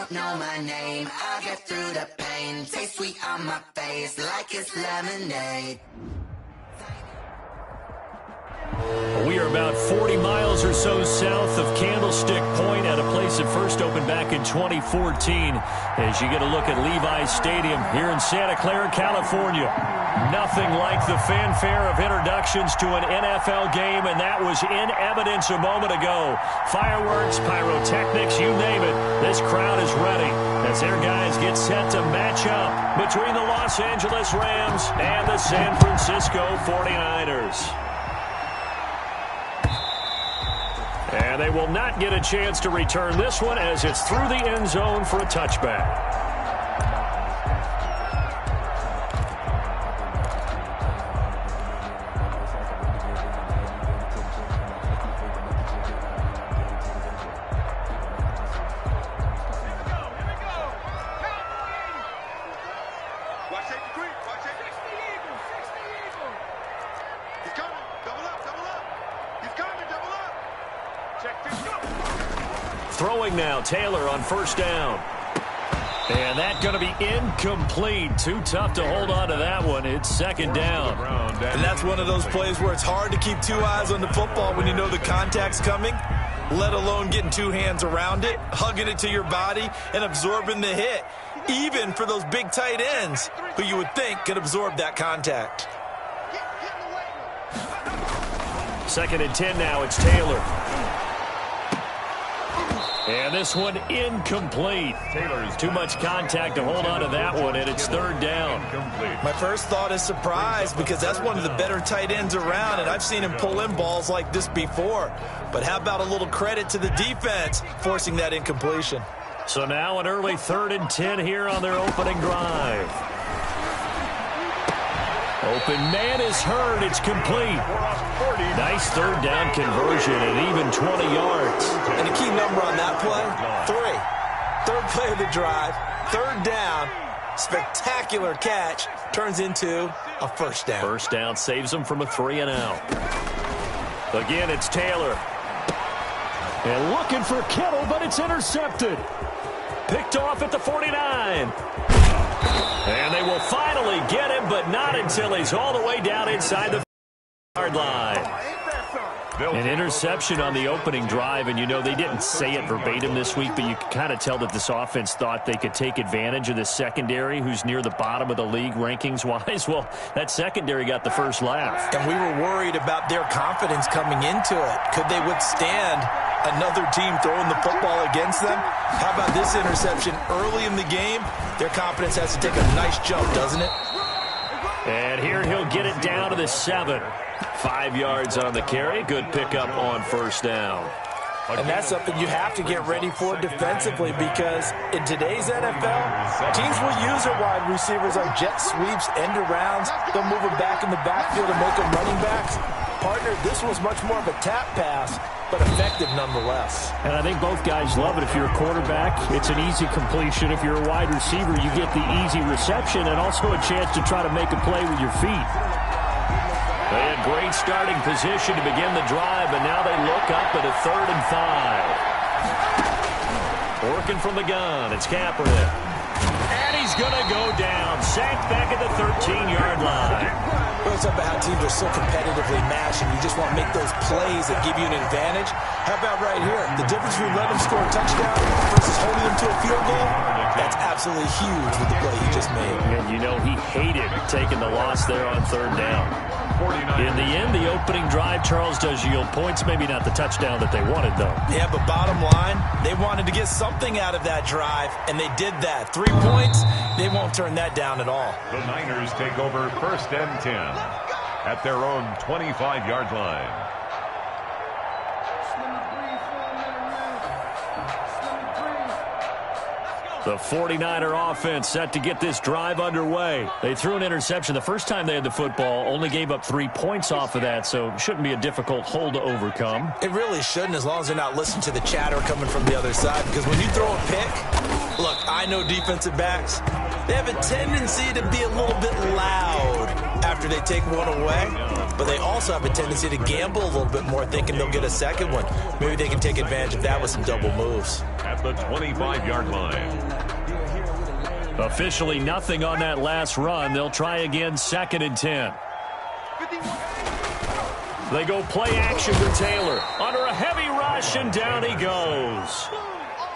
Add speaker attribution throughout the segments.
Speaker 1: don't know my name. I'll get through the pain. Taste sweet on my face like it's lemonade.
Speaker 2: We are about 40 miles or so south of Candlestick Point at a place that first opened back in 2014 as you get a look at Levi's Stadium here in Santa Clara, California. Nothing like the fanfare of introductions to an NFL game, and that was in evidence a moment ago. Fireworks, pyrotechnics, you name it. This crowd is ready as their guys get set to match up between the Los Angeles Rams and the San Francisco 49ers. And they will not get a chance to return this one as it's through the end zone for a touchback. Throwing now, Taylor on first down. And that's going to be incomplete. Too tough to hold on to that one. It's second down.
Speaker 3: And that's one of those plays where it's hard to keep two eyes on the football when you know the contact's coming, let alone getting two hands around it, hugging it to your body, and absorbing the hit, even for those big tight ends who you would think could absorb that contact.
Speaker 2: Second and 10 now. It's Taylor. And this one incomplete. Taylor's too much contact to hold on to that one, and it's third down.
Speaker 3: My first thought is surprise because that's one of the better tight ends around, and I've seen him pull in balls like this before. But how about a little credit to the defense forcing that incompletion?
Speaker 2: So now an early 3rd and 10 here on their opening drive. Open man is heard. It's complete. Nice third down conversion and even 20 yards.
Speaker 3: And a key number on that play, 3. Third play of the drive, third down, spectacular catch, turns into a first down.
Speaker 2: First down saves them from a 3 and out. Again, it's Taylor. And looking for Kittle, but it's intercepted. Picked off at the 49. And they will finally get him, but not until he's all the way down inside the yard line. An interception on the opening drive, and you know they didn't say it verbatim this week, but you can kind of tell that this offense thought they could take advantage of this secondary who's near the bottom of the league rankings-wise. Well, that secondary got the first laugh.
Speaker 3: And we were worried about their confidence coming into it. Could they withstand another team throwing the football against them? How about this interception early in the game? Their confidence has to take a nice jump, doesn't it?
Speaker 2: And here he'll get it down to the 7. 5 yards on the carry. Good pickup on first down.
Speaker 3: And that's something you have to get ready for defensively because in today's NFL, teams will use their wide receivers on jet sweeps, end arounds. They'll move them back in the backfield and make them running backs. Partner, this was much more of a tap pass, but effective nonetheless.
Speaker 2: And I think both guys love it. If you're a quarterback, it's an easy completion. If you're a wide receiver, you get the easy reception and also a chance to try to make a play with your feet. They had great starting position to begin the drive, and now they look up at a 3rd and 5. Working from the gun, it's Kaepernick. And he's going to go down. Sacked back at the 13-yard line.
Speaker 3: It's about how teams are so competitively matched, and you just want to make those plays that give you an advantage. How about right here? The difference between letting them score a touchdown versus holding them to a field goal, that's absolutely huge with the play he just made.
Speaker 2: And you know he hated taking the loss there on 3rd down. In the end, the opening drive, Charles, does yield points. Maybe not the touchdown that they wanted, though.
Speaker 3: Yeah, but bottom line, they wanted to get something out of that drive, and they did that. 3 points, they won't turn that down at all.
Speaker 4: The Niners take over 1st and 10 at their own 25-yard line.
Speaker 2: The 49er offense set to get this drive underway. They threw an interception the first time they had the football, only gave up 3 points off of that, so it shouldn't be a difficult hole to overcome.
Speaker 3: It really shouldn't, as long as they're not listening to the chatter coming from the other side, because when you throw a pick, look, I know defensive backs, they have a tendency to be a little bit loud after they take one away, but they also have a tendency to gamble a little bit more, thinking they'll get a second one. Maybe they can take advantage of that with some double moves.
Speaker 4: at the 25-yard line.
Speaker 2: Officially nothing on that last run. They'll try again, 2nd and 10. They go play action with Taylor. Under a heavy rush, and down he goes.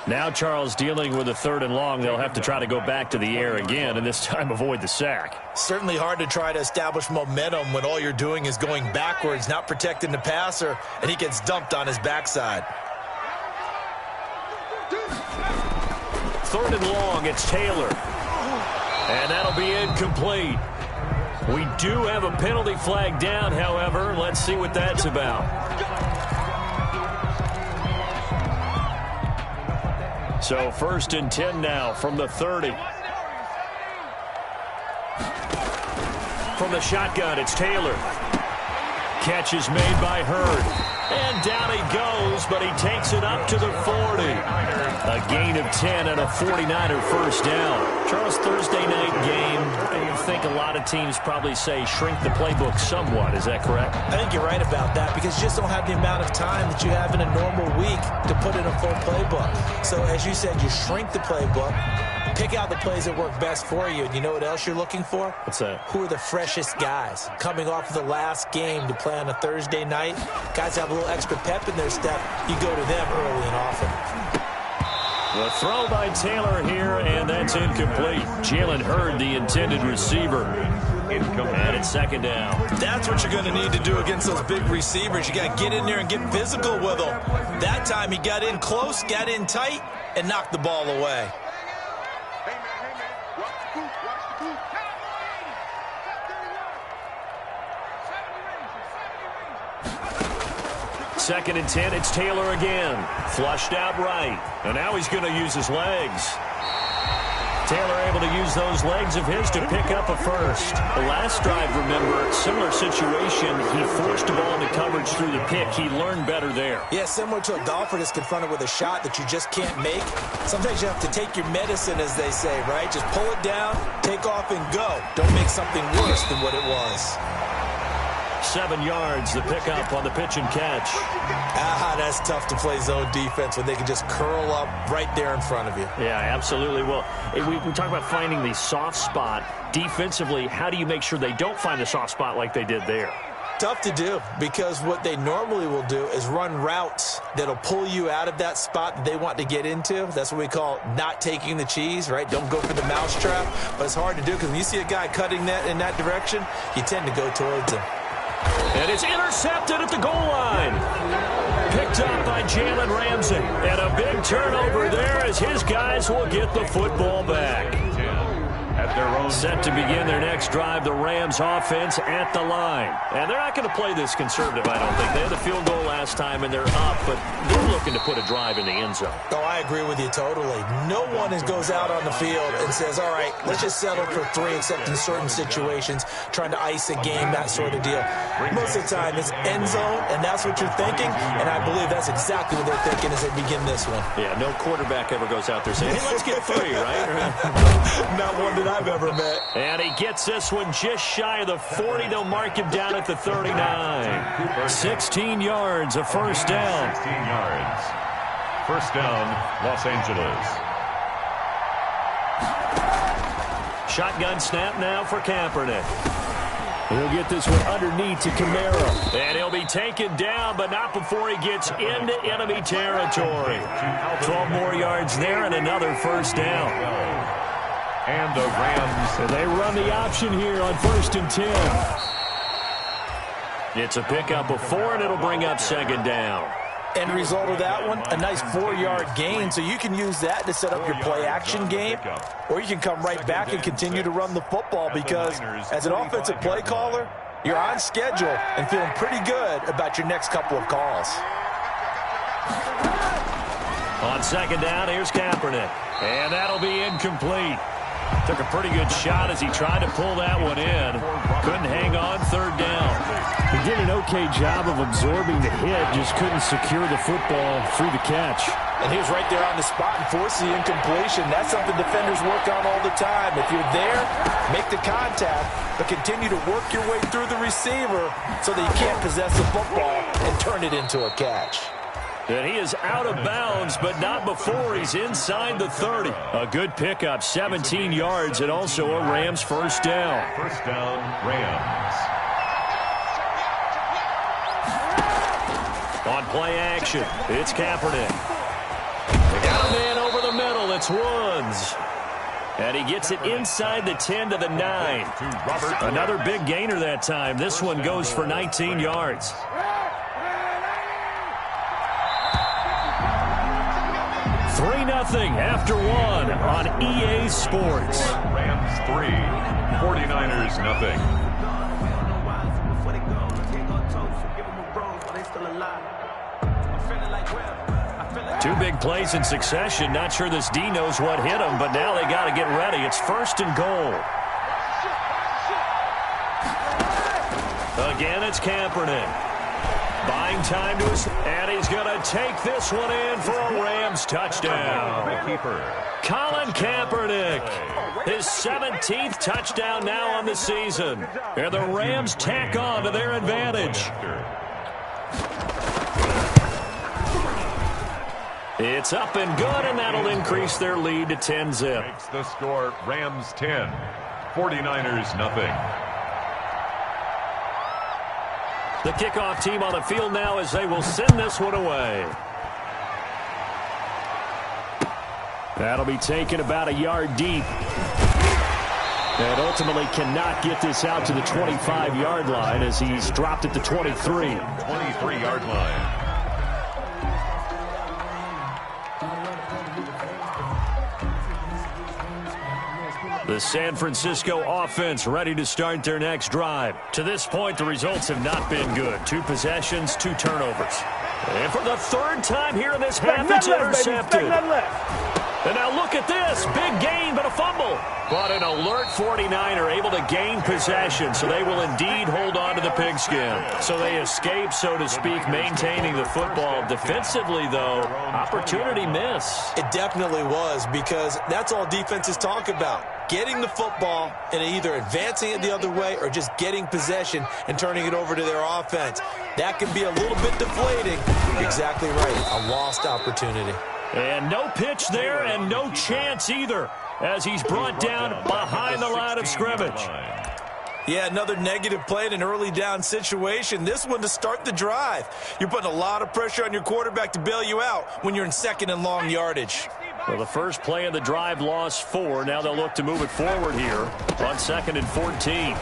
Speaker 2: Now Charles dealing with a 3rd and long. They'll have to try to go back to the air again, and this time avoid the sack.
Speaker 3: Certainly hard to try to establish momentum when all you're doing is going backwards, not protecting the passer, and he gets dumped on his backside.
Speaker 2: 3rd and long, it's Taylor. And that'll be incomplete. We do have a penalty flag down, however. Let's see what that's about. So 1st and 10 now from the 30. From the shotgun, it's Taylor. Catch is made by Hurd. And down he goes, but he takes it up to the 40. A gain of 10 and a 49er first down. Charles, Thursday night game, I think a lot of teams probably say shrink the playbook somewhat. Is that correct?
Speaker 3: I think you're right about that because you just don't have the amount of time that you have in a normal week to put in a full playbook. So as you said, you shrink the playbook, pick out the plays that work best for you. And you know what else you're looking for?
Speaker 2: What's that? Who
Speaker 3: are the freshest guys? Coming off of the last game to play on a Thursday night, guys have a little extra pep in their step. You go to them early and often.
Speaker 2: The throw by Taylor here, and that's incomplete. Jalen Hurd, the intended receiver. And it's 2nd down.
Speaker 3: That's what you're going to need to do against those big receivers. You got to get in there and get physical with them. That time he got in close, got in tight, and knocked the ball away.
Speaker 2: 2nd and 10, it's Taylor again. Flushed out right. And now he's going to use his legs. Taylor able to use those legs of his to pick up a first. The last drive, remember, similar situation. He forced the ball into coverage through the pick. He learned better there.
Speaker 3: Yeah, similar to a golfer that's confronted with a shot that you just can't make. Sometimes you have to take your medicine, as they say, right? Just pull it down, take off, and go. Don't make something worse than what it was.
Speaker 2: 7 yards, the pickup on the pitch and catch.
Speaker 3: That's tough to play zone defense when they can just curl up right there in front of you.
Speaker 2: Yeah, absolutely. Well, we talk about finding the soft spot. Defensively, how do you make sure they don't find the soft spot like they did there?
Speaker 3: Tough to do because what they normally will do is run routes that'll pull you out of that spot that they want to get into. That's what we call not taking the cheese, right? Don't go for the mousetrap. But it's hard to do because when you see a guy cutting that in that direction, you tend to go towards him.
Speaker 2: And it's intercepted at the goal line. Picked up by Jalen Ramsey. And a big turnover there as his guys will get the football back.
Speaker 4: At their own
Speaker 2: set to begin their next drive, the Rams offense at the line. And they're not going to play this conservative, I don't think. They had the field goal last time, and they're up, but they're looking to put a drive in the end zone.
Speaker 3: Oh, I agree with you totally. No one goes out on the field and says, all right, let's just settle for 3, except in certain situations, trying to ice a game, that sort of deal. Most of the time, it's end zone, and that's what you're thinking, and I believe that's exactly what they're thinking as they begin this one.
Speaker 2: Yeah, no quarterback ever goes out there saying, hey, let's get 3, right?
Speaker 3: Not one that I've ever met.
Speaker 2: And he gets this one just shy of the 40. They'll mark him down at the 39. 16 yards, a first down.
Speaker 4: 16 yards. First down, Los Angeles.
Speaker 2: Shotgun snap now for Kaepernick. He'll get this one underneath to Kamara. And he'll be taken down, but not before he gets into enemy territory. 12 more yards there and another first down.
Speaker 4: And the Rams.
Speaker 2: And they run the option here on 1st and 10. It's a pickup of 4, and it'll bring up 2nd down.
Speaker 3: End result of that one, a nice 4-yard gain. So you can use that to set up your play-action game, or you can come right back and continue to run the football because as an offensive play caller, you're on schedule and feeling pretty good about your next couple of calls.
Speaker 2: On 2nd down, here's Kaepernick. And that'll be incomplete. Took a pretty good shot as he tried to pull that one in. Couldn't hang on, 3rd down.
Speaker 5: He did an okay job of absorbing the hit, just couldn't secure the football through the catch.
Speaker 3: And he was right there on the spot and forced the incompletion. That's something defenders work on all the time. If you're there, make the contact, but continue to work your way through the receiver so that you can't possess the football and turn it into a catch.
Speaker 2: And he is out of bounds, but not before he's inside the 30. A good pickup, 17 yards, and also a Rams first down.
Speaker 4: First down, Rams.
Speaker 2: On play action, it's Kaepernick. They got a man over the middle. It's Woods. And he gets it inside the 10 to the 9. Another big gainer that time. This one goes for 19 yards. After one on EA Sports.
Speaker 4: Rams 3, 49ers nothing.
Speaker 2: Two big plays in succession. Not sure this D knows what hit him, but now they got to get ready. It's first and goal. Again, it's Kaepernick. Buying time to his, and he's going to take this one in for a Rams touchdown. Colin Kaepernick, his 17th touchdown now on the season. And the Rams tack on to their advantage. It's up and good, and that'll increase their lead to 10-zip.
Speaker 4: Makes the score Rams 10, 49ers nothing.
Speaker 2: The kickoff team on the field now as they will send this one away. That'll be taken about a yard deep. And ultimately cannot get this out to the 25-yard line as he's dropped at the 23.
Speaker 4: 23-yard line.
Speaker 2: The San Francisco offense ready to start their next drive. To this point, the results have not been good. 2 possessions, 2 turnovers. And for the 3rd time here in this half, it's intercepted. And now look at this. Big gain, but a fumble. But an alert 49er able to gain possession, so they will indeed hold on to the pigskin. So they escape, so to speak, maintaining the football. Defensively, though, opportunity miss.
Speaker 3: It definitely was, because that's all defenses talk about. Getting the football and either advancing it the other way or just getting possession and turning it over to their offense. That can be a little bit deflating. Exactly right. A lost opportunity.
Speaker 2: And no pitch there and no chance either as he's brought down behind the line of scrimmage.
Speaker 3: Yeah, another negative play in an early down situation. This one to start the drive. You're putting a lot of pressure on your quarterback to bail you out when you're in 2nd and long yardage.
Speaker 2: Well, the first play of the drive lost 4. Now they'll look to move it forward here on 2nd and 14.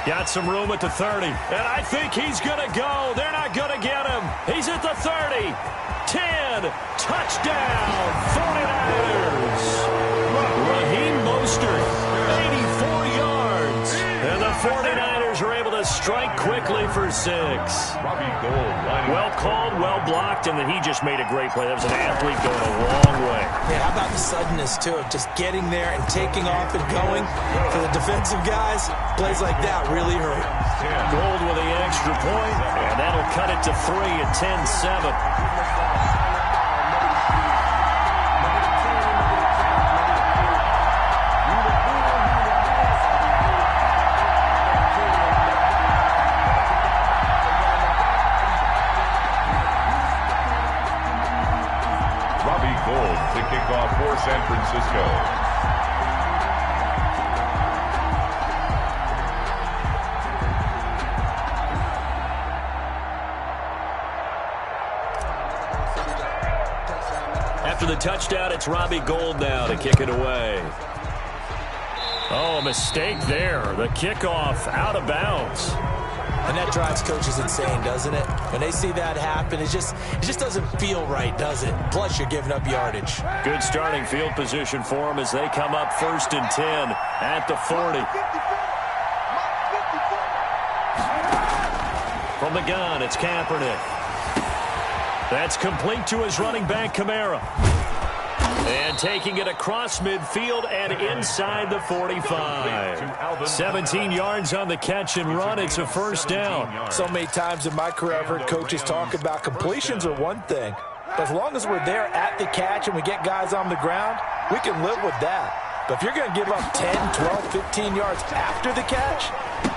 Speaker 2: Got some room at the 30. And I think he's going to go. They're not going to get him. He's at the 30. 10. Touchdown. 49ers. Raheem Mostert. 84 yards. And the 49ers are able to strike quickly for 6. Well called, well blocked, and then he just made a great play. That was an athlete going a long way.
Speaker 3: Yeah, how about the suddenness, too, of just getting there and taking off and going? For the defensive guys, plays like that really hurt.
Speaker 2: Gold with the extra point, and that'll cut it to 3 at 10-7.
Speaker 4: For San Francisco.
Speaker 2: After the touchdown, it's Robbie Gould now to kick it away. Oh, a mistake there. The kickoff out of bounds.
Speaker 3: And that drives coaches insane, doesn't it? When they see that happen, it just doesn't feel right, does it? Plus, you're giving up yardage.
Speaker 2: Good starting field position for them as they come up 1st and 10 at the 40. From the gun, it's Kaepernick. That's complete to his running back, Kamara. And taking it across midfield and inside the 45. 17 yards on the catch and run. It's a first down.
Speaker 3: So many times in my career, I've heard coaches talk about completions are one thing. But as long as we're there at the catch and we get guys on the ground, we can live with that. But if you're going to give up 10, 12, 15 yards after the catch,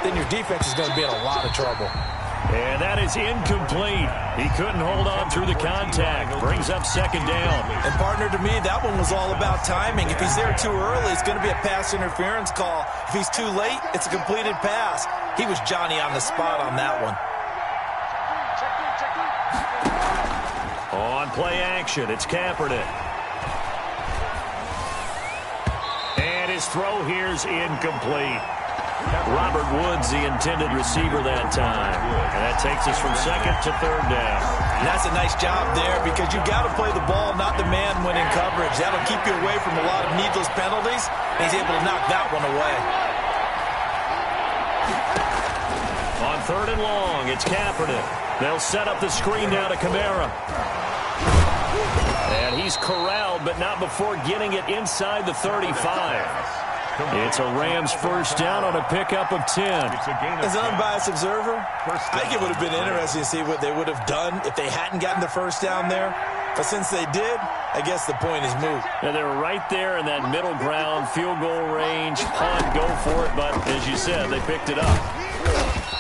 Speaker 3: then your defense is going to be in a lot of trouble.
Speaker 2: And that is incomplete. He couldn't hold on through the contact. Brings up second down.
Speaker 3: And, partner, to me, that one was all about timing. If he's there too early, it's going to be a pass interference call. If he's too late, it's a completed pass. He was Johnny on the spot on that one.
Speaker 2: On play action, it's Kaepernick. And his throw here's incomplete. Robert Woods, the intended receiver that time. And that takes us from second to third down.
Speaker 3: And that's a nice job there because you've got to play the ball, not the man when in coverage. That'll keep you away from a lot of needless penalties. And he's able to knock that one away.
Speaker 2: On third and long, it's Kaepernick. They'll set up the screen now to Kamara. And he's corralled, but not before getting it inside the 35. It's a Rams first down on a pickup of 10.
Speaker 3: As an unbiased observer, I think it would have been interesting to see what they would have done if they hadn't gotten the first down there. But since they did, I guess the point is moot.
Speaker 2: And they're right there in that middle ground, field goal range, punt, go for it. But as you said, they picked it up.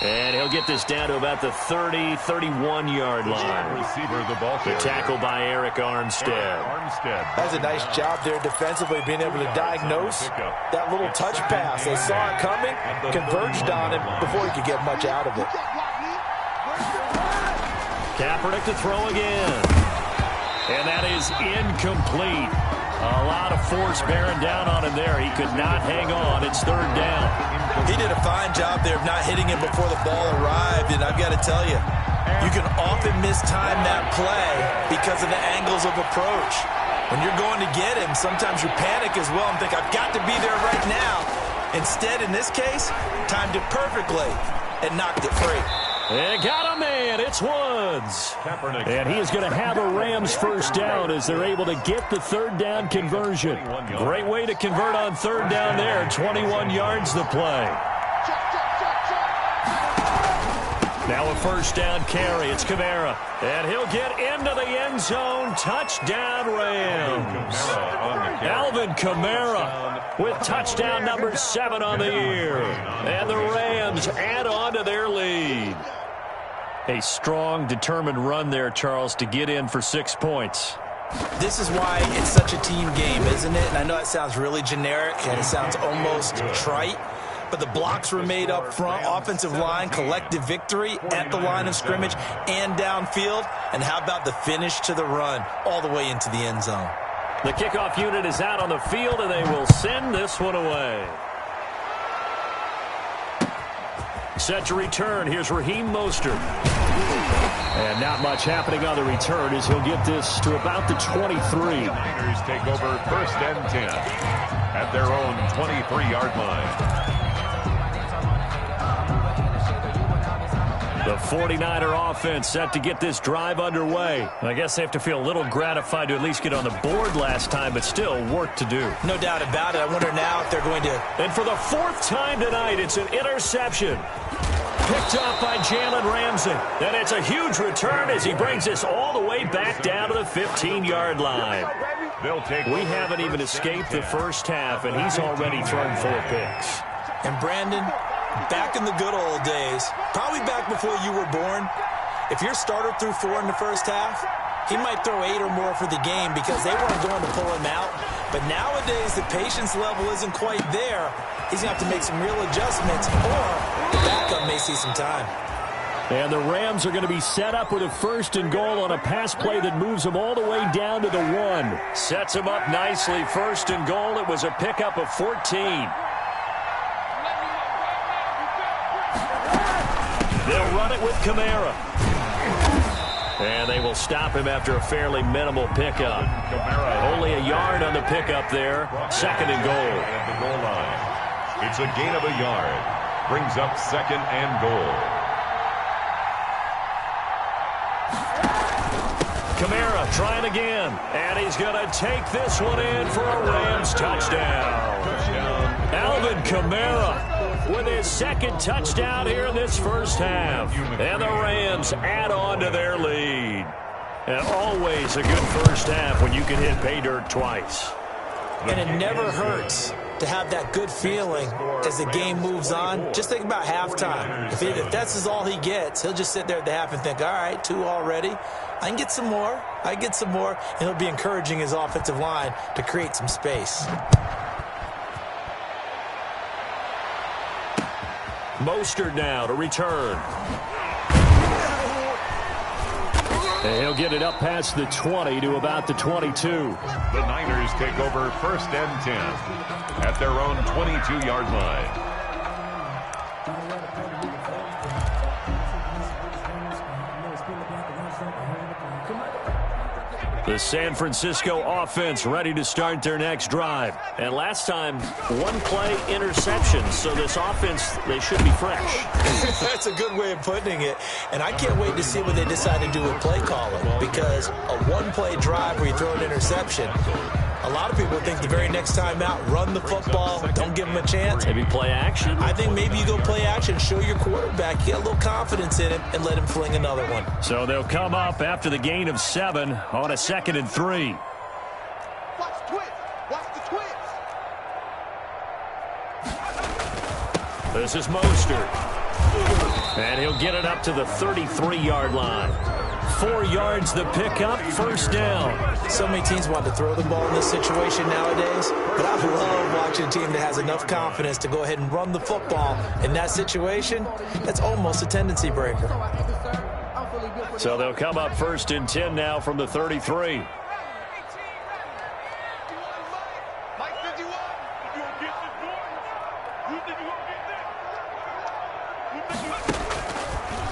Speaker 2: And he'll get this down to about the 30, 31-yard line. The tackle by Eric Armstead.
Speaker 3: That's a nice job there defensively, being able to diagnose that little touch pass. They saw it coming, converged on it before he could get much out of it.
Speaker 2: Kaepernick to throw again. And that is incomplete. A lot of force bearing down on him there. He could not hang on. It's third down.
Speaker 3: He did a fine job there of not hitting him before the ball arrived. And I've got to tell you, you can often mistime that play because of the angles of approach. When you're going to get him, sometimes you panic as well and think, I've got to be there right now. Instead, in this case, timed it perfectly and knocked it free.
Speaker 2: And got a man. It's Woods. And he is going to have a Rams first down as they're able to get the third down conversion. Great way to convert on third down there. 21 yards the play. Now a first down carry. It's Kamara. And he'll get into the end zone. Touchdown Rams. Alvin Kamara with touchdown number 7 on the year. And the Rams add on to their lead. A strong, determined run there, Charles, to get in for 6 points.
Speaker 3: This is why it's such a team game, isn't it? And I know it sounds really generic and it sounds almost trite, but the blocks were made up front, offensive line, collective victory at the line of scrimmage and downfield. And how about the finish to the run all the way into the end zone?
Speaker 2: The kickoff unit is out on the field, and they will send this one away. Set to return. Here's Raheem Mostert. And not much happening on the return as he'll get this to about the 23.
Speaker 4: Niners take over first and 10 at their own 23-yard line.
Speaker 2: The 49er offense set to get this drive underway. I guess they have to feel a little gratified to at least get on the board last time, but still work to do.
Speaker 3: No doubt about it. I wonder now if they're going to...
Speaker 2: And for the 4th time tonight, it's an interception. Picked up by Jalen Ramsey. And it's a huge return as he brings this all the way back down to the 15-yard line. We haven't even escaped the first half, and he's already thrown 4 picks.
Speaker 3: And Brandon, back in the good old days, probably back before you were born, if your starter threw 4 in the first half, he might throw 8 or more for the game because they weren't going to pull him out. But nowadays, the patience level isn't quite there. He's going to have to make some real adjustments, or the backup may see some time.
Speaker 2: And the Rams are going to be set up with a 1st and goal on a pass play that moves them all the way down to the 1. Sets them up nicely. 1st and goal. It was a pickup of 14. They'll run it with Kamara. And they will stop him after a fairly minimal pickup. Only a yard on the pickup there. 2nd and goal.
Speaker 4: At the goal line. It's a gain of a yard. Brings up 2nd and goal.
Speaker 2: Kamara trying again. And he's going to take this one in for a Rams touchdown. Alvin Kamara with his 2nd touchdown here in this first half. And the Rams add on to their lead. And always a good first half when you can hit pay dirt twice.
Speaker 3: And it never hurts to have that good feeling as the game moves on. Just think about halftime. If that's all he gets, he'll just sit there at the half and think, all right, 2 already. I can get some more. I get some more. And he'll be encouraging his offensive line to create some space.
Speaker 2: Mostert now to return. And he'll get it up past the 20 to about the 22.
Speaker 4: The Niners take over 1st and 10 at their own 22-yard line.
Speaker 2: The San Francisco offense ready to start their next drive. And last time, 1-play interception. So this offense, they should be fresh.
Speaker 3: That's a good way of putting it. And I can't wait to see what they decide to do with play calling. Because a 1-play drive where you throw an interception, a lot of people think the very next time out, run the football, don't give them a chance.
Speaker 2: Maybe play action.
Speaker 3: I think maybe you go play action, show your quarterback, get a little confidence in him, and let him fling another one.
Speaker 2: So they'll come up after the gain of 7 on a 2nd and 3.
Speaker 6: Watch the twist. Watch the twist.
Speaker 2: This is Mostert. And he'll get it up to the 33-yard line. 4 yards the pickup, 1st down.
Speaker 3: So many teams want to throw the ball in this situation nowadays, but I love watching a team that has enough confidence to go ahead and run the football in that situation. That's almost a tendency breaker.
Speaker 2: So they'll come up 1st and 10 now from the 33.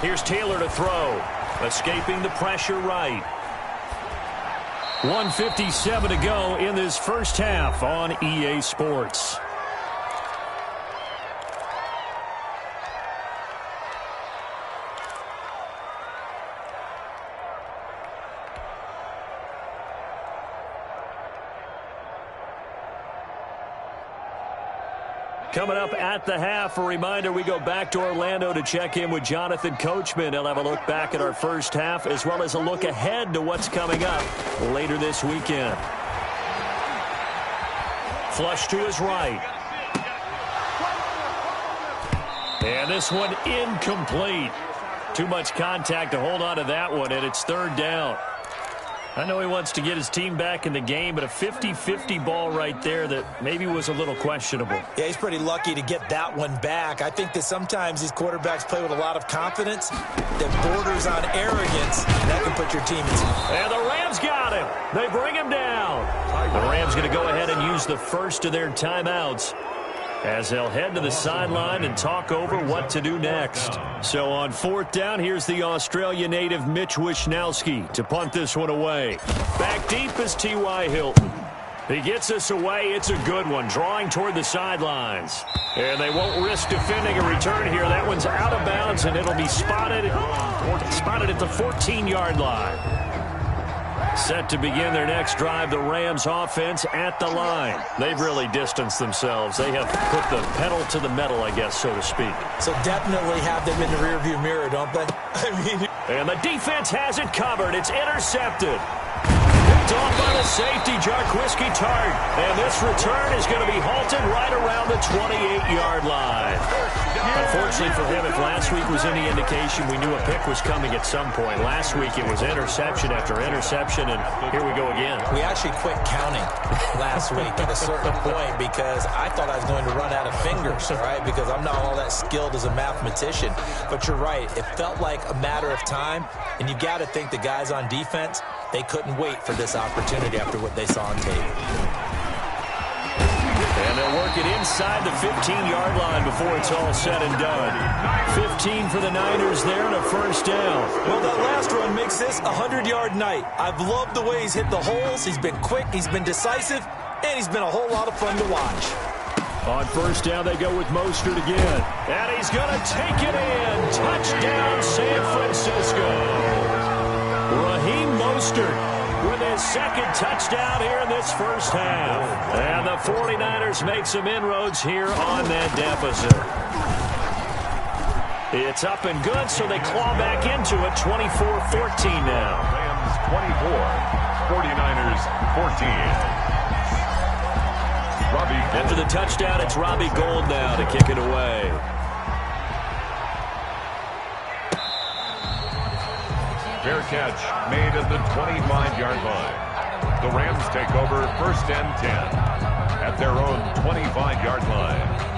Speaker 2: Here's Taylor to throw. Escaping the pressure right. 1:57 to go in this first half on EA Sports. Coming up at the half, a reminder, we go back to Orlando to check in with Jonathan Coachman. He'll have a look back at our first half as well as a look ahead to what's coming up later this weekend. Flush to his right. And this one incomplete. Too much contact to hold on to that one, and it's 3rd down. I know he wants to get his team back in the game, but a 50-50 ball right there that maybe was a little questionable.
Speaker 3: Yeah, he's pretty lucky to get that one back. I think that sometimes these quarterbacks play with a lot of confidence that borders on arrogance. That can put your team in some...
Speaker 2: And the Rams got him. They bring him down. The Rams going to go ahead and use the first of their timeouts as they'll head to the sideline and talk over what to do next. So on 4th down, here's the Australia native Mitch Wishnowsky to punt this one away. Back deep is T.Y. Hilton. He gets us away. It's a good one, drawing toward the sidelines. And they won't risk defending a return here. That one's out of bounds, and it'll be spotted at the 14-yard line. Set to begin their next drive, the Rams offense at the line. They've really distanced themselves. They have put the pedal to the metal, I guess, so to speak.
Speaker 3: So definitely have them in the rearview mirror, don't they?
Speaker 2: And the defense has it covered. It's intercepted. Picked off by the safety, Jarquiski Tart. And this return is going to be halted right around the 28-yard line. Unfortunately for him, if last week was any indication, we knew a pick was coming at some point. Last week it was interception after interception, and here we go again.
Speaker 3: We actually quit counting last week at a certain point because I thought I was going to run out of fingers, right? Because I'm not all that skilled as a mathematician. But you're right. It felt like a matter of time, and you got to think the guys on defense, they couldn't wait for this opportunity after what they saw on tape.
Speaker 2: And they'll work it inside the 15-yard line before it's all said and done. 15 for the Niners there and a 1st down.
Speaker 3: Well, that last run makes this a 100-yard night. I've loved the way he's hit the holes. He's been quick, he's been decisive, and he's been a whole lot of fun to watch.
Speaker 2: On 1st down, they go with Mostert again. And he's going to take it in. Touchdown, San Francisco. Raheem Mostert with his 2nd touchdown here in this first half. And the 49ers make some inroads here on that deficit. It's up and good, so they claw back into it, 24-14 now.
Speaker 4: Rams 24, 49ers 14.
Speaker 2: And for the touchdown, it's Robbie Gould now to kick it away.
Speaker 4: Fair catch made at the 25-yard line. The Rams take over 1st and 10 at their own 25-yard line.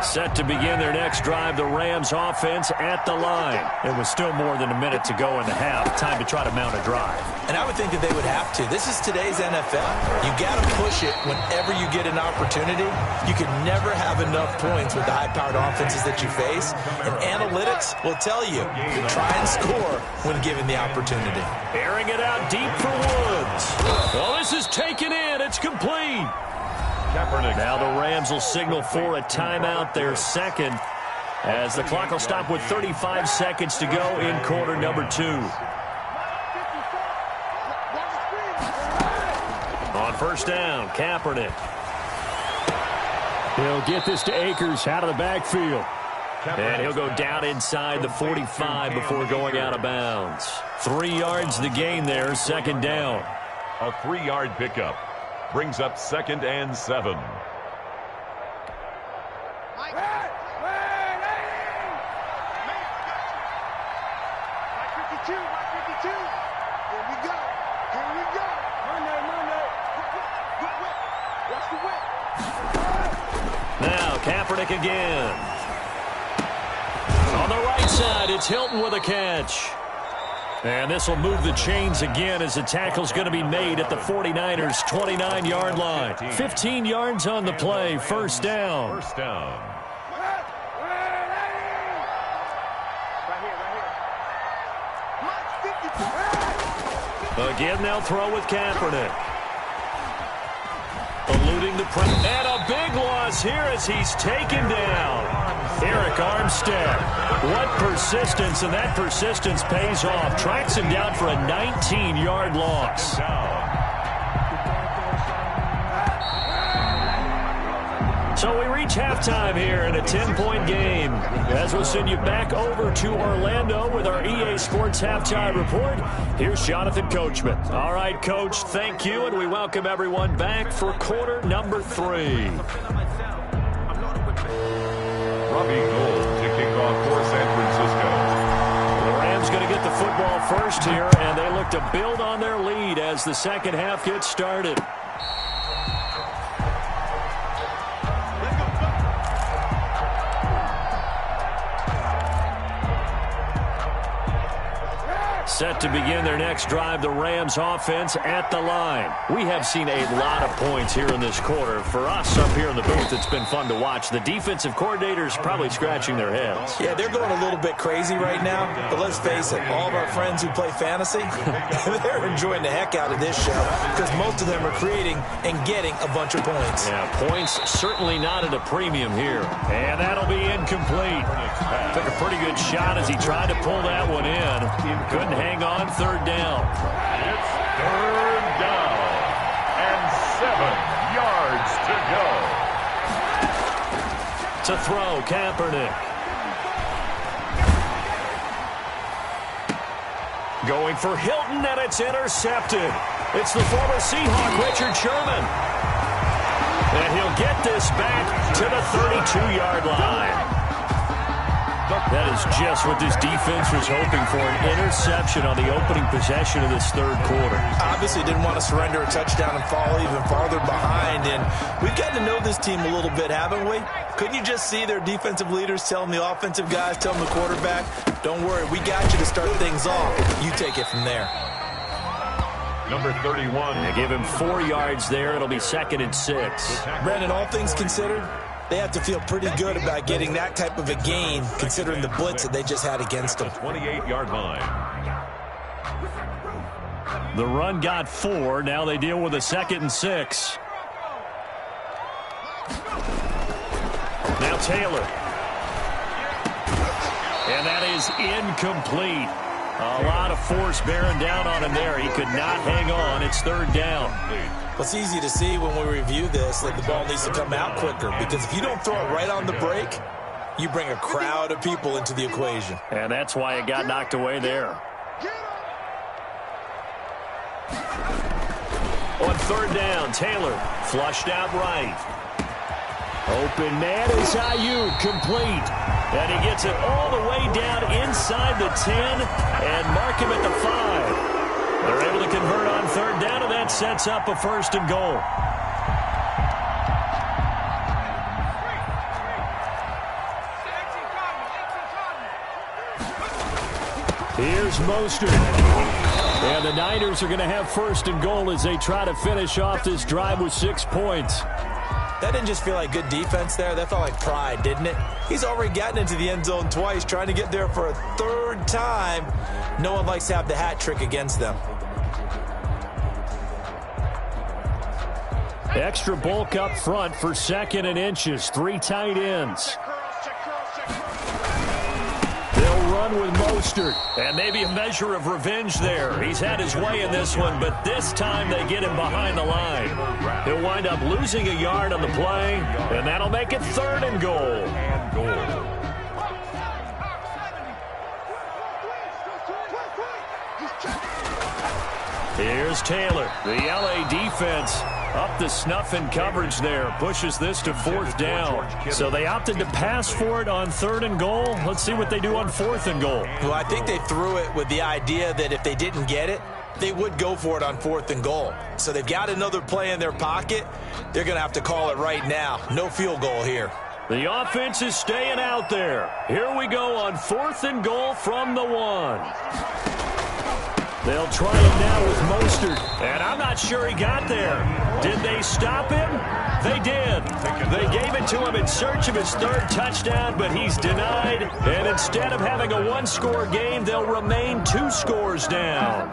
Speaker 2: Set to begin their next drive, the Rams offense at the line.
Speaker 5: It was still more than a minute to go in the half. Time to try to mount a drive.
Speaker 3: And I would think that they would have to. This is today's NFL. You got to push it whenever you get an opportunity. You can never have enough points with the high-powered offenses that you face. And analytics will tell you, try and score when given the opportunity.
Speaker 2: Airing it out deep for Woods. Well, this is taken in. It's complete. Now the Rams will signal for a timeout, their second, as the clock will stop with 35 seconds to go in quarter number 2. On first down, Kaepernick.
Speaker 5: He'll get this to Akers out of the backfield.
Speaker 2: And he'll go down inside the 45 before going out of bounds. 3 yards the gain there, second down.
Speaker 4: A 3-yard pickup brings up 2nd and 7.
Speaker 2: Now Kaepernick again. On the right side, it's Hilton with a catch. And this will move the chains again as the tackle's going to be made at the 49ers' 29-yard line. 15 yards on the play, first down.
Speaker 4: First down.
Speaker 2: Again, they'll throw with Kaepernick. Eluding the press. And a big loss here as he's taken down. Eric Armstead. What persistence, and that persistence pays off. Tracks him down for a 19-yard loss. So we reach halftime here in a 10-point game. As we'll send you back over to Orlando with our EA Sports Halftime Report, here's Jonathan Coachman. All right, Coach, thank you, and we welcome everyone back for quarter number 3.
Speaker 4: Robbie Gould to kick off for San Francisco.
Speaker 2: The Rams going to get the football first here, and they look to build on their lead as the second half gets started. Set to begin their next drive, the Rams offense at the line. We have seen a lot of points here in this quarter. For us up here in the booth, it's been fun to watch. The defensive coordinators probably scratching their heads.
Speaker 3: Yeah, they're going a little bit crazy right now, but let's face it, all of our friends who play fantasy, they're enjoying the heck out of this show because most of them are creating and getting a bunch of points.
Speaker 2: Yeah, points certainly not at a premium here. And that'll be incomplete. Took a pretty good shot as he tried to pull that one in. Couldn't hang on, third down.
Speaker 4: It's third down and 7 yards to go.
Speaker 2: To throw, Kaepernick. Going for Hilton, and it's intercepted. It's the former Seahawk, Richard Sherman. And he'll get this back to the 32-yard line. That is just what this defense was hoping for, an interception on the opening possession of this third quarter.
Speaker 3: Obviously didn't want to surrender a touchdown and fall even farther behind, and we've gotten to know this team a little bit, haven't we? Couldn't you just see their defensive leaders telling the offensive guys, telling the quarterback, don't worry, we got you to start things off. You take it from there.
Speaker 4: Number 31.
Speaker 2: They give him 4 yards there. It'll be 2nd and 6.
Speaker 3: Brandon, all things considered, they have to feel pretty good about getting that type of a gain, considering the blitz that they just had against them.
Speaker 4: 28-yard line.
Speaker 2: The run got 4. Now they deal with a 2nd and 6. Now Taylor. And that is incomplete. A lot of force bearing down on him there. He could not hang on. It's third down.
Speaker 3: Well, it's easy to see when we review this that the ball needs to come out quicker, because if you don't throw it right on the break, you bring a crowd of people into the equation.
Speaker 2: And that's why it got knocked away there. On third down. Taylor flushed out right. Open man is Ayuk, complete. And he gets it all the way down inside the 10 and mark him at the 5. They're able to convert on third down, and that sets up a first and goal. Here's Mostert. And the Niners are going to have first and goal as they try to finish off this drive with 6 points.
Speaker 3: That didn't just feel like good defense there. That felt like pride, didn't it? He's already gotten into the end zone twice, trying to get there for a third time. No one likes to have the hat trick against them.
Speaker 2: Extra bulk up front for 2nd and inches. 3 tight ends. They'll run with Mostert. And maybe a measure of revenge there. He's had his way in this one, but this time they get him behind the line. He'll wind up losing a yard on the play, and that'll make it 3rd and goal. Here's Taylor. The LA defense up the snuff in coverage there. Pushes this to 4th down. So they opted to pass for it on 3rd and goal. Let's see what they do on 4th and goal.
Speaker 3: Well, I think they threw it with the idea that if they didn't get it, they would go for it on 4th and goal. So they've got another play in their pocket. They're going to have to call it right now. No field goal here.
Speaker 2: The offense is staying out there. Here we go on 4th and goal from the 1. They'll try it now with Mostert, and I'm not sure he got there. Did they stop him? They did. They gave it to him in search of his 3rd touchdown, but he's denied. And instead of having a 1-score game, they'll remain 2 scores down.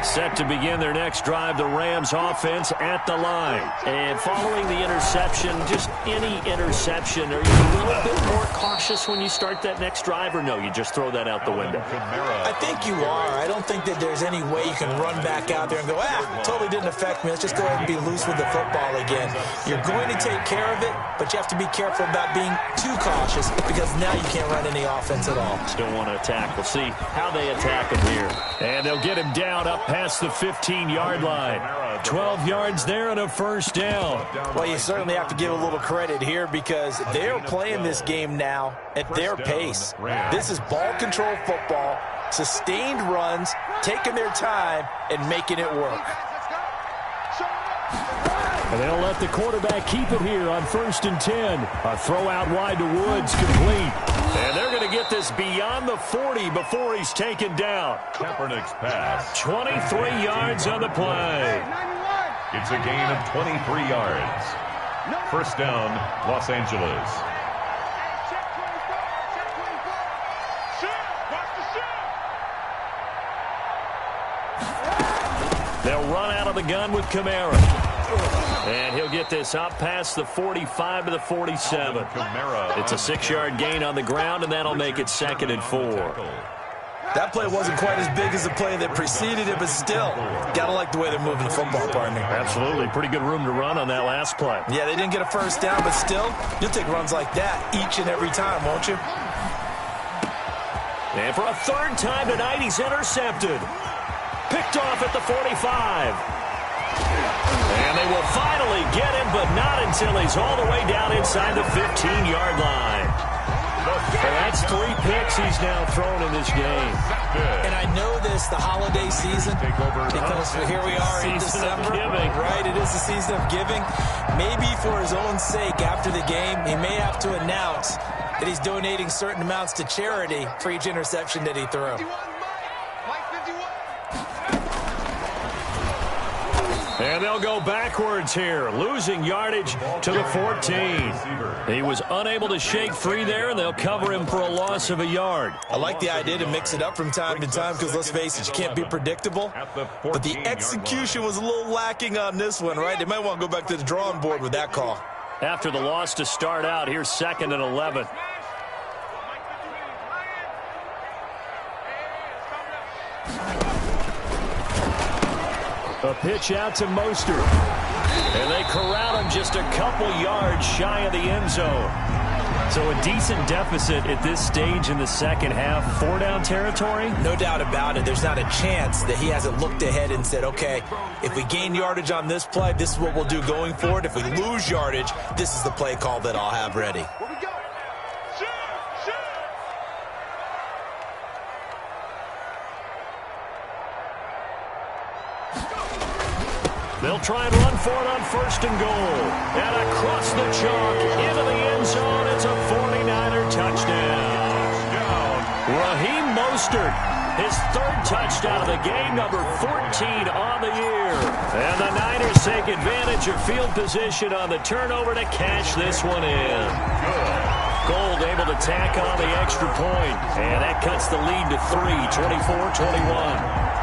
Speaker 2: Set to begin their next drive, the Rams offense at the line.
Speaker 5: And following the interception, just any interception, are you a little bit more cautious when you start that next drive, or no, you just throw that out the window?
Speaker 3: I think you are. I don't think that there's any way you can run back out there and go, totally didn't affect me. Let's just go ahead and be loose with the football again. You're going to take care of it, but you have to be careful about being too cautious because now you can't run any offense at all.
Speaker 2: Still want to attack. We'll see how they attack him here. And they'll get him down up past the 15-yard line. 12 yards there and a first down.
Speaker 3: Well, you certainly have to give a little credit here because they're playing this game now at their pace. This is ball control football, sustained runs, taking their time, and making it work.
Speaker 2: And they'll let the quarterback keep it here on 1st and 10. A throw out wide to Woods, complete. And they're going to get this beyond the 40 before he's taken down.
Speaker 4: Kaepernick's pass.
Speaker 2: 23 yards on the play.
Speaker 4: It's a gain of 23 yards. First down, Los Angeles.
Speaker 2: They'll run out of the gun with Kamara. And he'll get this up past the 45 to the 47. It's a 6-yard gain on the ground, and that'll make it 2nd and 4.
Speaker 3: That play wasn't quite as big as the play that preceded it, but still, gotta like the way they're moving the football, partner.
Speaker 2: Absolutely. Pretty good room to run on that last play.
Speaker 3: Yeah, they didn't get a first down, but still, you'll take runs like that each and every time, won't you?
Speaker 2: And for a 3rd time tonight, he's intercepted. Picked off at the 45. And they will finally get him, but not until he's all the way down inside the 15-yard line. So that's 3 picks he's now thrown in this game.
Speaker 3: And I know this, the holiday season, because here we are in December. Right, it is the season of giving. Maybe for his own sake, after the game, he may have to announce that he's donating certain amounts to charity for each interception that he threw.
Speaker 2: And they'll go backwards here, losing yardage to the 14. He was unable to shake free there, and they'll cover him for a loss of a yard.
Speaker 3: I like the idea to mix it up from time to time because, let's face it, you can't be predictable. But the execution was a little lacking on this one, right? They might want to go back to the drawing board with that call.
Speaker 2: After the loss to start out, here's 2nd and 11. A pitch out to Mostert. And they corral him just a couple yards shy of the end zone.
Speaker 5: So a decent deficit at this stage in the second half. 4-down territory?
Speaker 3: No doubt about it. There's not a chance that he hasn't looked ahead and said, okay, if we gain yardage on this play, this is what we'll do going forward. If we lose yardage, this is the play call that I'll have ready.
Speaker 6: Where we go?
Speaker 5: They'll try and run for it on 1st and goal. And across the chalk, into the end zone, it's a 49er touchdown. Raheem Mostert, his 3rd touchdown of the game, number 14 on the year. And the Niners take advantage of field position on the turnover to cash this one in. Gold able to tack on the extra point. And that cuts the lead to 3, 24-21.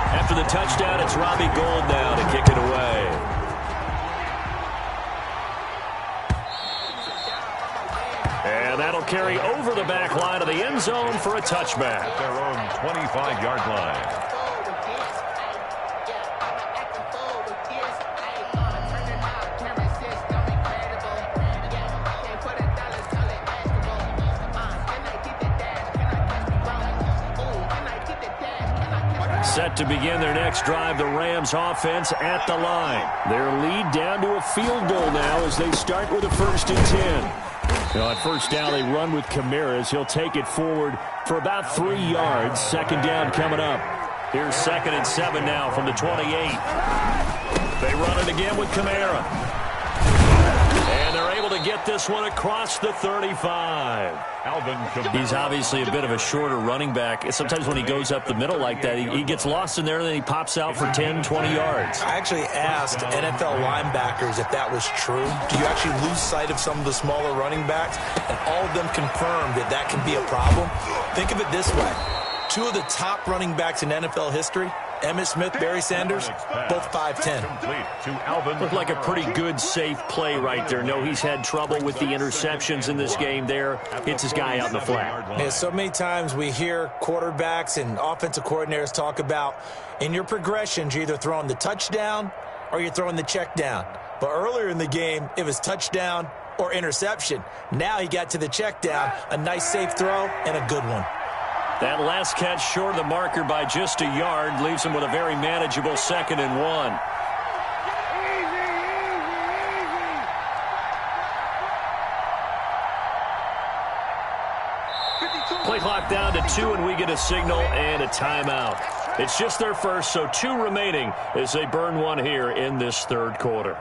Speaker 5: After the touchdown, it's Robbie Gould now to kick it away. And that'll carry over the back line of the end zone for a touchback.
Speaker 4: At their own 25-yard line.
Speaker 5: Set to begin their next drive, the Rams offense at the line. Their lead down to a field goal now as they start with a 1st and 10. At first down, they run with Kamara. He'll take it forward for about 3 yards. 2nd down coming up. Here's 2nd and 7 now from the 28. They run it again with Kamara. And they're able to get this one across the 35. He's obviously a bit of a shorter running back. Sometimes when he goes up the middle like that, he gets lost in there and then he pops out for 10, 20 yards.
Speaker 3: I actually asked NFL linebackers if that was true. Do you actually lose sight of some of the smaller running backs? And all of them confirmed that that can be a problem. Think of it this way. 2 of the top running backs in NFL history, Emmitt Smith, Barry Sanders, both 5'10".
Speaker 5: Looked like a pretty good, safe play right there. No, he's had trouble with the interceptions in this game there. Hits his guy out in the flat.
Speaker 3: Yeah, so many times we hear quarterbacks and offensive coordinators talk about in your progressions, you're either throwing the touchdown or you're throwing the check down. But earlier in the game, it was touchdown or interception. Now he got to the check down, a nice safe throw and a good one.
Speaker 5: That last catch short of the marker by just a yard leaves him with a very manageable 2nd and 1. Play clock down to 2, and we get a signal and a timeout. It's just their first, so 2 remaining as they burn one here in this 3rd quarter.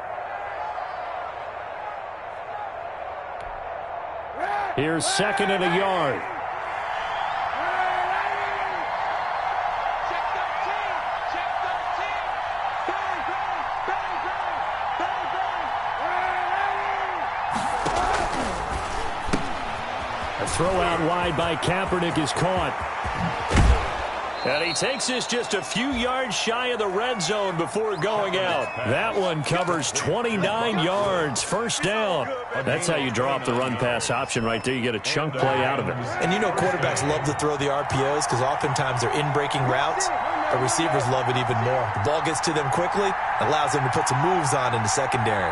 Speaker 5: Here's 2nd and a yard. Throw out wide by Kaepernick is caught. And he takes this just a few yards shy of the red zone before going out. That one covers 29 yards. 1st down. That's how you draw up the run-pass option right there. You get a chunk play out of it.
Speaker 3: And you know quarterbacks love to throw the RPOs because oftentimes they're in-breaking routes. But receivers love it even more. The ball gets to them quickly, allows them to put some moves on in the secondary.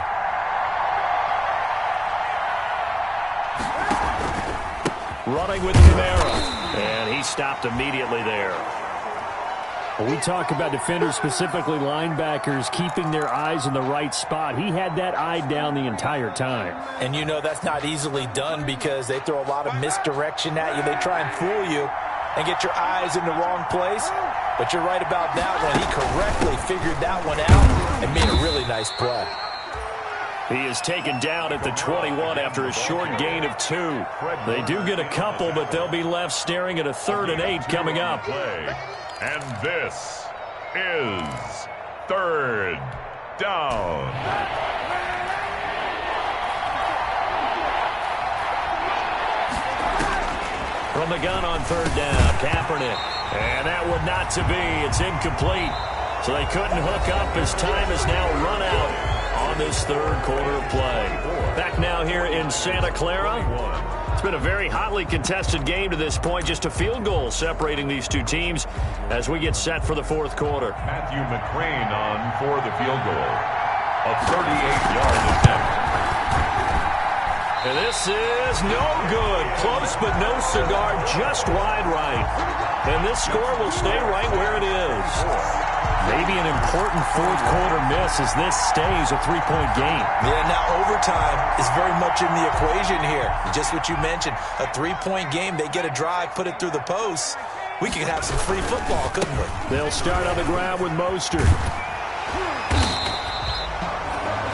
Speaker 5: Running with Kamara. And he stopped immediately there.
Speaker 2: When we talk about defenders, specifically linebackers, keeping their eyes in the right spot. He had that eye down the entire time.
Speaker 3: And you know that's not easily done because they throw a lot of misdirection at you. They try and fool you and get your eyes in the wrong place. But you're right about that one. He correctly figured that one out and made a really nice play.
Speaker 5: He is taken down at the 21 after a short gain of 2. They do get a couple, but they'll be left staring at a 3rd and 8 coming up.
Speaker 4: And this is 3rd down.
Speaker 5: From the gun on 3rd down, Kaepernick. And that would not to be. It's incomplete. So they couldn't hook up as time is now run out on this 3rd quarter of play. Back now here in Santa Clara. It's been a very hotly contested game to this point. Just a field goal separating these 2 teams as we get set for the 4th quarter.
Speaker 4: Matthew McCrane on for the field goal. A 38-yard attempt.
Speaker 5: And this is no good. Close but no cigar, just wide right. And this score will stay right where it is. Maybe an important fourth-quarter miss as this stays a three-point game.
Speaker 3: Yeah, now overtime is very much in the equation here. Just what you mentioned, a three-point game. They get a drive, put it through the posts. We could have some free football, couldn't we?
Speaker 5: They'll start on the ground with Mostert.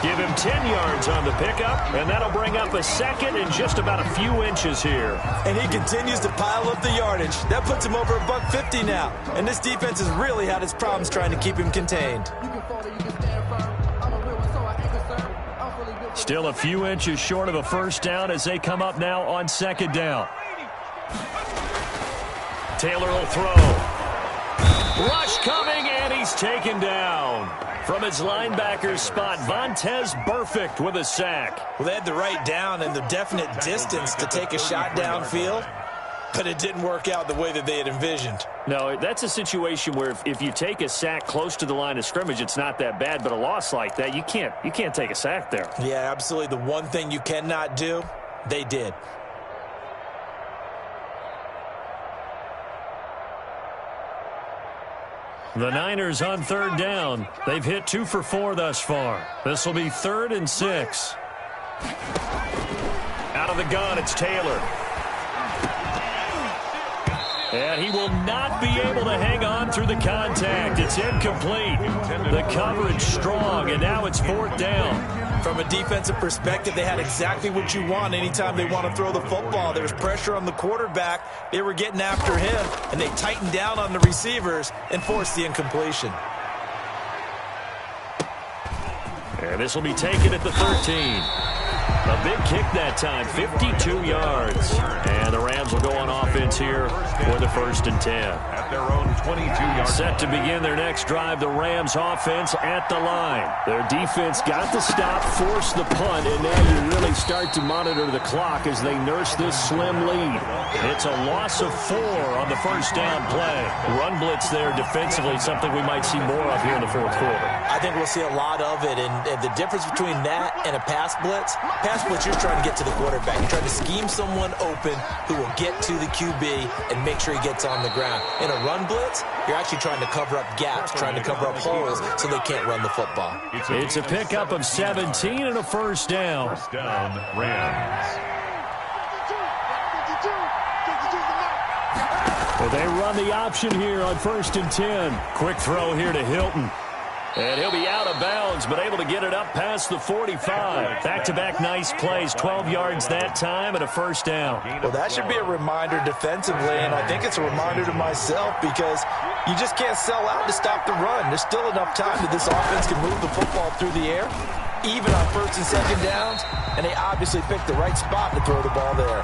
Speaker 5: Give him 10 yards on the pickup, and that'll bring up a second and just about a few inches here.
Speaker 3: And he continues to pile up the yardage. That puts him over $150 now. And this defense has really had its problems trying to keep him contained.
Speaker 5: Still a few inches short of a first down as they come up now on second down. Taylor will throw. Rush coming, and he's taken down. From his linebacker's spot, Vontaze Burfict with a sack.
Speaker 3: Well, they had the right down and the definite distance to take a shot downfield, but it didn't work out the way that they had envisioned.
Speaker 5: No, that's a situation where if you take a sack close to the line of scrimmage, it's not that bad, but a loss like that, you can't take a sack there.
Speaker 3: Yeah, absolutely. The one thing you cannot do, they did.
Speaker 5: The Niners on third down. They've hit 2 for 4 thus far. This will be 3rd and 6. Out of the gun, it's Taylor. And he will not be able to hang on through the contact. It's incomplete. The coverage strong, and now it's 4th down.
Speaker 3: From a defensive perspective, they had exactly what you want anytime they want to throw the football. There was pressure on the quarterback. They were getting after him, and they tightened down on the receivers and forced the incompletion.
Speaker 5: And this will be taken at the 13. A big kick that time, 52 yards. And the Rams will go on offense here for the 1st and 10.
Speaker 4: At their own 22-yard
Speaker 5: Set to begin their next drive, the Rams offense at the line. Their defense got the stop, forced the punt, and now you really start to monitor the clock as they nurse this slim lead. It's a loss of 4 on the first down play. Run blitz there defensively, something we might see more of here in the 4th quarter.
Speaker 3: I think we'll see a lot of it, and the difference between that and a pass blitz, you're trying to get to the quarterback. You're trying to scheme someone open who will get to the QB and make sure he gets on the ground. In a run blitz, you're actually trying to cover up gaps, trying to cover up holes so they can't run the football.
Speaker 5: It's a pickup of 17 and a first down.
Speaker 4: First down, Rams.
Speaker 5: Well, they run the option here on 1st and 10. Quick throw here to Hilton. And he'll be out of bounds, but able to get it up past the 45. Back-to-back nice plays, 12 yards that time and a first down.
Speaker 3: Well, that should be a reminder defensively, and I think it's a reminder to myself because you just can't sell out to stop the run. There's still enough time that this offense can move the football through the air, even on 1st and 2nd downs, and they obviously picked the right spot to throw the ball there.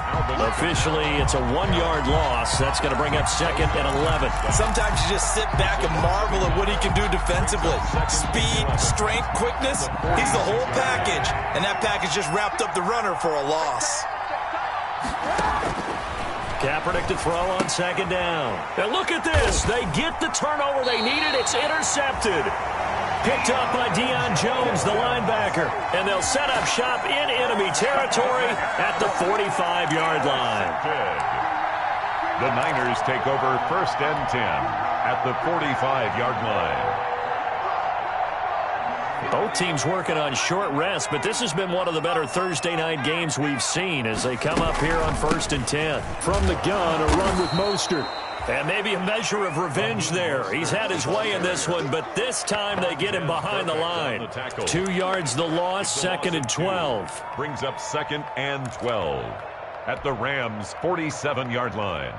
Speaker 5: Officially, it's a 1-yard loss. That's going to bring up 2nd and 11.
Speaker 3: Sometimes you just sit back and marvel at what he can do defensively. Speed, strength, quickness, he's the whole package, and that package just wrapped up the runner for a loss.
Speaker 5: Kaepernick to throw on 2nd down. And look at this. They get the turnover they needed. It's intercepted. Picked up by Deion Jones, the linebacker. And they'll set up shop in enemy territory at the 45-yard line.
Speaker 4: The Niners take over 1st and 10 at the 45-yard line.
Speaker 5: Both teams working on short rest, but this has been one of the better Thursday night games we've seen as they come up here on 1st and 10. From the gun, a run with Mostert. And maybe a measure of revenge there. He's had his way in this one, but this time they get him behind the line. 2 yards the loss, 2nd and 12.
Speaker 4: Brings up 2nd and 12 at the Rams' 47-yard line.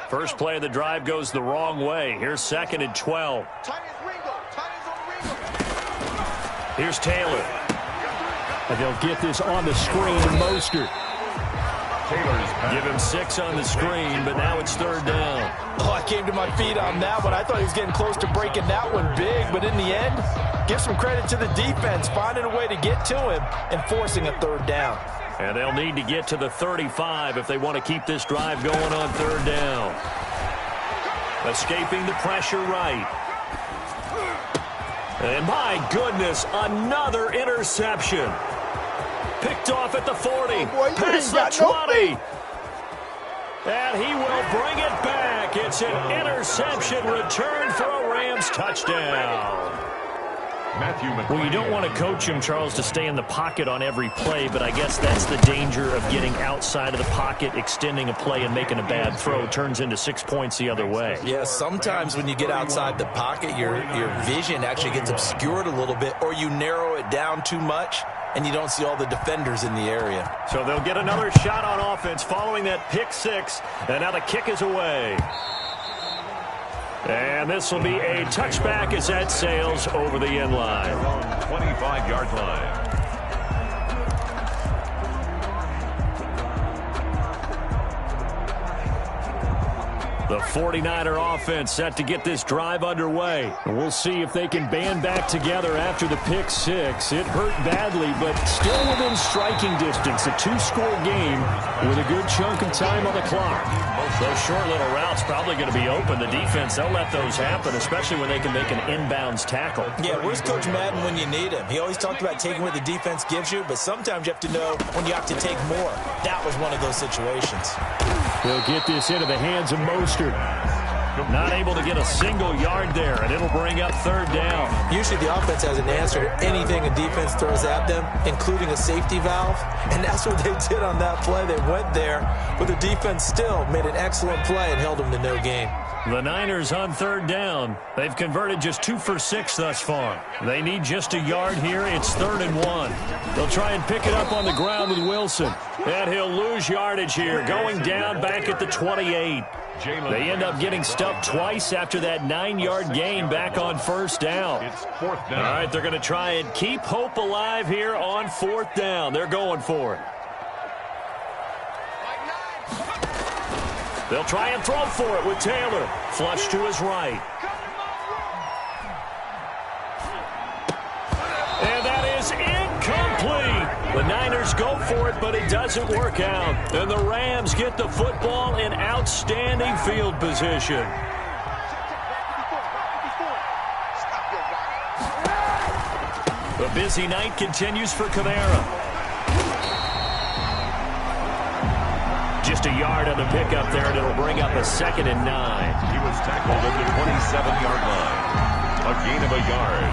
Speaker 5: First play of the drive goes the wrong way. Here's 2nd and 12. Here's Taylor. And they'll get this on the screen to Mostert. Give him 6 on the screen, but now it's 3rd down.
Speaker 3: Oh, I came to my feet on that one. I thought he was getting close to breaking that one big, but in the end, give some credit to the defense, finding a way to get to him and forcing a 3rd down.
Speaker 5: And they'll need to get to the 35 if they want to keep this drive going on 3rd down. Escaping the pressure right. And my goodness, another interception.
Speaker 2: Picked off at the 40.
Speaker 6: Oh, boy, you
Speaker 2: Past
Speaker 6: ain't
Speaker 2: the
Speaker 6: got no
Speaker 2: 20. And he will bring it back. It's an interception return for a Rams touchdown.
Speaker 5: Well, you don't want to coach him, Charles, to stay in the pocket on every play, but I guess that's the danger of getting outside of the pocket, extending a play, and making a bad throw. Turns into 6 points the other way.
Speaker 3: Yeah, sometimes when you get outside the pocket, your vision actually gets obscured a little bit, or you narrow it down too much, and you don't see all the defenders in the area.
Speaker 2: So they'll get another shot on offense following that pick six, and now the kick is away. And this will be a touchback as that sails over the end line.
Speaker 4: 25-yard line.
Speaker 2: The 49er offense set to get this drive underway. And we'll see if they can band back together after the pick six. It hurt badly, but still within striking distance. A two-score game with a good chunk of time on the clock. Those short little routes probably going to be open. The defense, they'll let those happen, especially when they can make an inbounds tackle.
Speaker 3: Yeah, where's Coach Madden when you need him? He always talked about taking what the defense gives you, but sometimes you have to know when you have to take more. That was one of those situations.
Speaker 2: They'll get this into the hands of Mostert. Not able to get a single yard there, and it'll bring up third down.
Speaker 3: Usually the offense has an answer to anything a defense throws at them, including a safety valve, and that's what they did on that play. They went there, but the defense still made an excellent play and held them to no gain.
Speaker 2: The Niners on third down. They've converted just 2 for 6 thus far. They need just a yard here. It's 3rd and 1. They'll try and pick it up on the ground with Wilson. And he'll lose yardage here, going down back at the 28. They end up getting stuffed twice after that 9-yard gain back on first down.
Speaker 4: It's 4th down.
Speaker 2: All right, they're going to try and keep hope alive here on 4th down. They're going for it. They'll try and throw for it with Taylor. Flush to his right. And that is incomplete. The Niners go for it, but it doesn't work out. And the Rams get the football in outstanding field position. The busy night continues for Kamara. Just a yard on the pickup there, and it'll bring up a 2nd and 9.
Speaker 4: He was tackled at the 27-yard line. A gain of a yard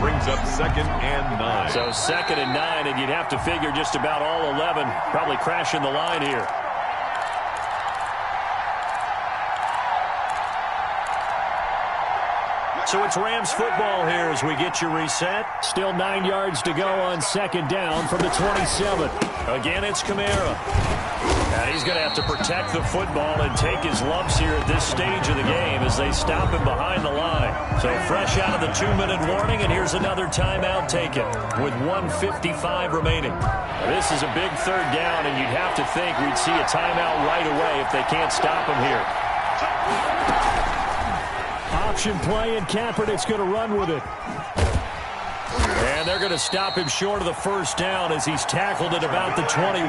Speaker 4: brings up 2nd and 9.
Speaker 2: So 2nd and 9, and you'd have to figure just about all 11 probably crashing the line here. So it's Rams football here as we get you reset. Still 9 yards to go on 2nd down from the 27. Again, it's Kamara. And he's going to have to protect the football and take his lumps here at this stage of the game as they stop him behind the line. So fresh out of the 2-minute warning, and here's another timeout taken with 1:55 remaining. This is a big 3rd down, and you'd have to think we'd see a timeout right away if they can't stop him here. Option play, and Kaepernick's going to run with it. And they're going to stop him short of the 1st down as he's tackled at about the 21.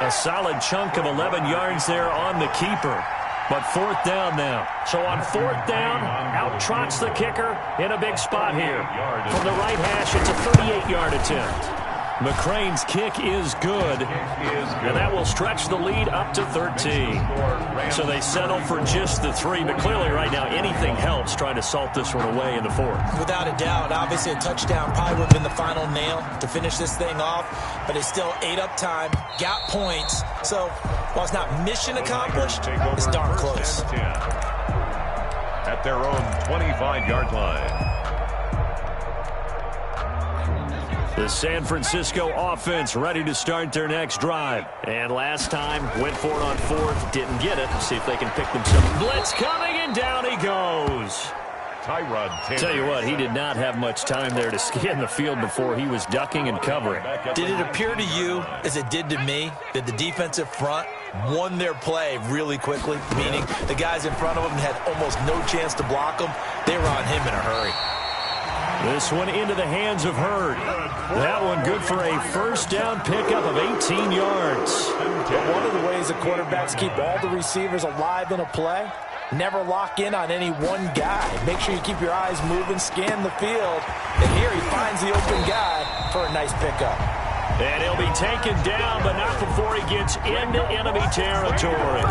Speaker 2: A solid chunk of 11 yards there on the keeper. But 4th down now. So on 4th down, out trots the kicker in a big spot here. From the right hash, it's a 38-yard attempt. McCrane's kick is good, and that will stretch the lead up to 13. So they settle for just the 3, but clearly right now anything helps trying to salt this one away in the 4th.
Speaker 3: Without a doubt, obviously a touchdown probably would have been the final nail to finish this thing off, but it's still ate up time, got points. So while it's not mission accomplished, it's darn close.
Speaker 4: At their own 25-yard line.
Speaker 2: The San Francisco offense ready to start their next drive. And last time, went for it on 4th, didn't get it. See if they can pick them some. Blitz coming, and down he goes. Tell you what, he did not have much time there to scan the field before he was ducking and covering.
Speaker 3: Did it appear to you, as it did to me, that the defensive front won their play really quickly? Meaning the guys in front of them had almost no chance to block him. They were on him in a hurry.
Speaker 2: This one into the hands of Hurd. That one good for a 1st down pickup of 18 yards.
Speaker 3: But one of the ways the quarterbacks keep all the receivers alive in a play, never lock in on any one guy. Make sure you keep your eyes moving, scan the field, and here he finds the open guy for a nice pickup.
Speaker 2: And he'll be taken down, but not before he gets into enemy territory.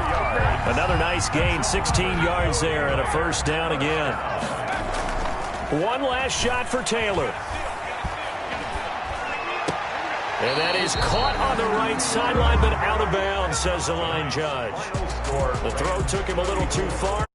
Speaker 2: Another nice gain, 16 yards there, and a first down again. One last shot for Taylor. And that is caught on the right sideline, but out of bounds, says the line judge. The throw took him a little too far.